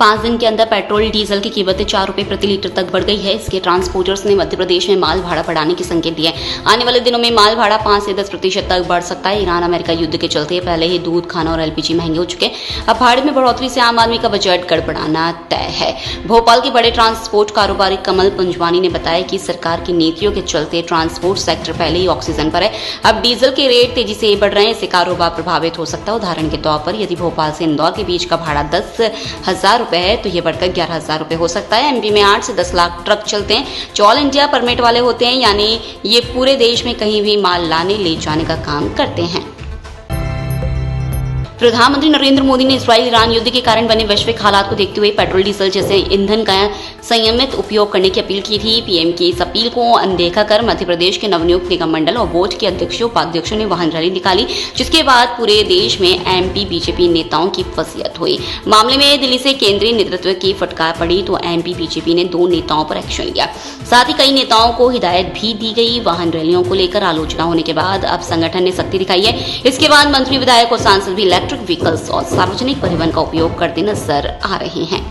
5 दिन के अंदर पेट्रोल डीजल की कीमतें 4 रुपए प्रति लीटर तक बढ़ गई है। इसके ट्रांसपोर्टर्स ने मध्य प्रदेश में माल भाड़ा बढ़ाने के संकेत दिए। आने वाले दिनों में माल भाड़ा 5 से 10% तक बढ़ सकता है। ईरान अमेरिका युद्ध के चलते पहले ही दूध, खाना और एलपीजी महंगे हो चुके हैं। अब भाड़े में बढ़ोतरी से आम आदमी का बजट गड़बड़ाना तय है। भोपाल के बड़े ट्रांसपोर्ट कारोबारी कमल पंजवानी ने बताया कि सरकार की नीतियों के चलते ट्रांसपोर्ट सेक्टर पहले ही ऑक्सीजन पर है। अब डीजल के रेट तेजी से बढ़ रहे हैं। इससे कारोबार प्रभावित हो सकता है। उदाहरण के तौर पर यदि भोपाल से इंदौर के बीच का भाड़ा 10,000 रुपए है तो ये बढ़कर 11,000 रुपए हो सकता है। एमपी में 8 से 10 लाख ट्रक चलते हैं, जो ऑल इंडिया परमिट वाले होते हैं, यानी ये पूरे देश में कहीं भी माल लाने ले जाने का काम करते हैं। प्रधानमंत्री नरेंद्र मोदी ने इस्राइल ईरान युद्ध के कारण बने वैश्विक हालात को देखते हुए पेट्रोल डीजल जैसे ईंधन का संयमित उपयोग करने की अपील की थी। पीएम की इस अपील को अनदेखा कर मध्य प्रदेश के नवनियुक्त निगम मंडल और बोर्ड के अध्यक्षों उपाध्यक्षों ने वाहन रैली निकाली, जिसके बाद पूरे देश में एमपी बीजेपी नेताओं की फसीयत हुई। मामले में दिल्ली से केंद्रीय नेतृत्व की फटकार पड़ी तो एमपी बीजेपी ने 2 नेताओं पर एक्शन लिया। साथ ही कई नेताओं को हिदायत भी दी गई। वाहन रैलियों को लेकर आलोचना होने के बाद अब संगठन ने सख्ती दिखाई है। इसके बाद मंत्री, विधायक और सांसद भी इलेक्ट्रिक व्हीकल्स और सार्वजनिक परिवहन का उपयोग करते नजर आ रहे हैं।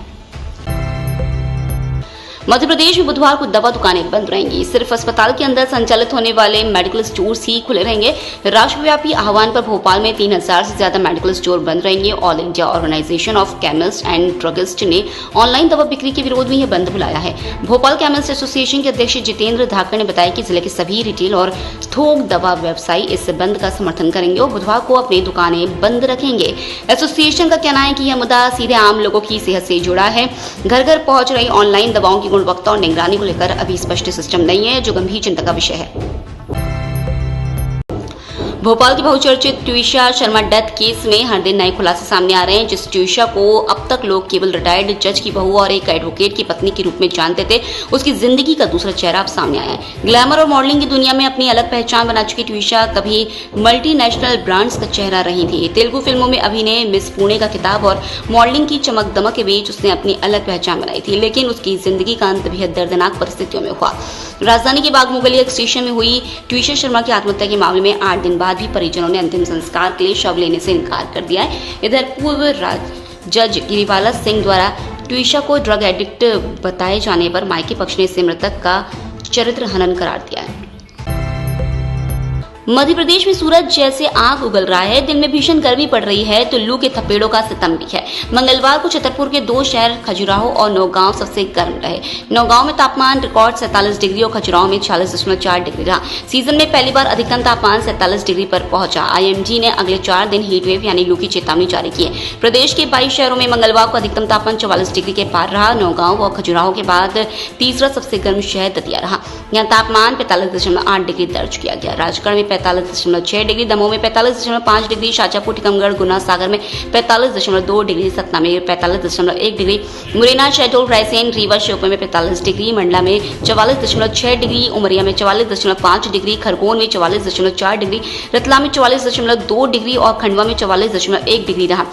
मध्य प्रदेश में बुधवार को दवा दुकानें बंद रहेंगी। सिर्फ अस्पताल के अंदर संचालित होने वाले मेडिकल स्टोर्स ही खुले रहेंगे। राष्ट्रव्यापी आह्वान पर भोपाल में 3,000 से ज्यादा मेडिकल स्टोर बंद रहेंगे। All India organisation of chemist and druggist ने ऑनलाइन दवा बिक्री के विरोध में यह बंद बुलाया है। भोपाल केमिस्ट एसोसिएशन के अध्यक्ष जितेंद्र धाकड़ ने बताया कि जिले के सभी रिटेल और थोक दवा व्यवसायी इस बंद का समर्थन करेंगे और बुधवार को अपनी दुकानें बंद रखेंगे। एसोसिएशन का कहना है कि यह मुद्दा सीधे आम लोगों की सेहत से जुड़ा है। घर घर पहुंच रही ऑनलाइन दवाओं की गुणवत्ता और निगरानी को लेकर अभी स्पष्ट सिस्टम नहीं है, जो गंभीर चिंता का विषय है। भोपाल की बहुचर्चित ट्विशा शर्मा डेथ केस में हर दिन नए खुलासे सामने आ रहे हैं। जिस ट्विशा को अब तक लोग केवल रिटायर्ड जज की बहू और एक एडवोकेट की पत्नी के रूप में जानते थे, उसकी जिंदगी का दूसरा चेहरा अब सामने आया है। ग्लैमर और मॉडलिंग की दुनिया में अपनी अलग पहचान बना चुकी ट्विशा कभी मल्टीनेशनल ब्रांड्स का चेहरा रही थी। तेलुगु फिल्मों में अभिनय, मिस पुणे का खिताब और मॉडलिंग की चमक दमक के बीच उसने अपनी अलग पहचान बनाई थी, लेकिन उसकी जिंदगी का अंत बेहद दर्दनाक परिस्थितियों में हुआ। राजधानी के बाग मुगलिया स्टेशन में हुई ट्विशा शर्मा की आत्महत्या के मामले में 8 दिन बाद भी परिजनों ने अंतिम संस्कार के लिए शव लेने से इनकार कर दिया है। इधर पूर्व जज गिरिवाला सिंह द्वारा ट्विशा को ड्रग एडिक्ट बताए जाने पर मायके पक्ष ने इसे मृतक का चरित्र हनन करार दिया है। मध्य प्रदेश में सूरज जैसे आग उगल रहा है। दिन में भीषण गर्मी पड़ रही है तो लू के थपेड़ों का सितम भी है। मंगलवार को छतरपुर के 2 शहर खजुराहो और नौगांव सबसे गर्म रहे। नौगांव में तापमान रिकॉर्ड 47 डिग्री और खजुराहो में 46.4 डिग्री रहा। सीजन में पहली बार अधिकतम तापमान 47 डिग्री पर पहुंचा। आईएमडी ने अगले 4 दिन हीटवेव यानी लू की चेतावनी जारी की है। प्रदेश के 22 शहरों में मंगलवार को अधिकतम तापमान 44 डिग्री के पार रहा। नौगांव और खजुराहो के बाद तीसरा सबसे गर्म शहर दतिया रहा। यहाँ तापमान 45.8 डिग्री दर्ज किया गया। राजगढ़ में 45.6 डिग्री, दमोह में 45.5 डिग्री, शाजापुर, टीकमगढ़, गुना, सागर में 45.2 डिग्री, सतना में 45.1 डिग्री, मुरैना, शहडोल, रायसेन, रीवा, श्योपुर में 45 डिग्री, मंडला में 44.6 डिग्री, उमरिया में 44.5 डिग्री, खरगोन में 44.4 डिग्री, रतलाम में 44.2 डिग्री और खंडवा में 44.1 डिग्री रहा।